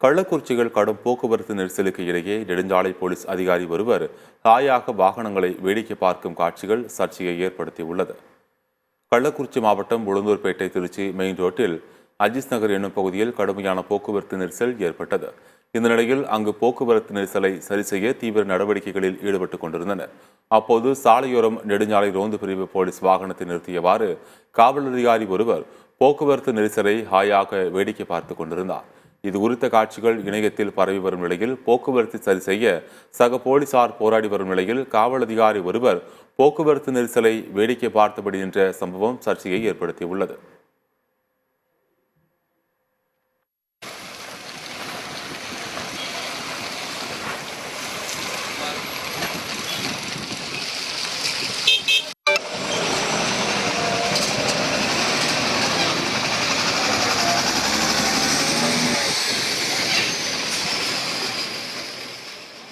கள்ளக்குறிச்சியில் கடும் போக்குவரத்து நெரிசலுக்கு இடையே நெடுஞ்சாலை போலீஸ் அதிகாரி ஒருவர் தாயாக வாகனங்களை வேடிக்கை பார்க்கும் காட்சிகள் சர்ச்சையை ஏற்படுத்தியுள்ளது. கள்ளக்குறிச்சி மாவட்டம் உளுந்தூர்பேட்டை திருச்சி மெயின் ரோட்டில் அஜிஸ் நகர் என்னும் பகுதியில் கடுமையான போக்குவரத்து நெரிசல் ஏற்பட்டது. இந்த நிலையில் அங்கு போக்குவரத்து நெரிசலை சரி செய்ய தீவிர நடவடிக்கைகளில் ஈடுபட்டுக் கொண்டிருந்தனர். அப்போது சாலையோரம் நெடுஞ்சாலை ரோந்து பிரிவு போலீஸ் வாகனத்தை நிறுத்தியவாறு காவல் அதிகாரி ஒருவர் போக்குவரத்து நெரிசலை ஹாயாக வேடிக்கை பார்த்துக் கொண்டிருந்தார். இது குறித்த காட்சிகள் இணையத்தில் பரவி வரும் நிலையில் போக்குவரத்து சரி செய்ய சக போலீசார் போராடி வரும் நிலையில் காவல் அதிகாரி ஒருவர் போக்குவரத்து நெரிசலை வேடிக்கை பார்த்தபடி என்ற சம்பவம் சர்ச்சையை ஏற்படுத்தியுள்ளது.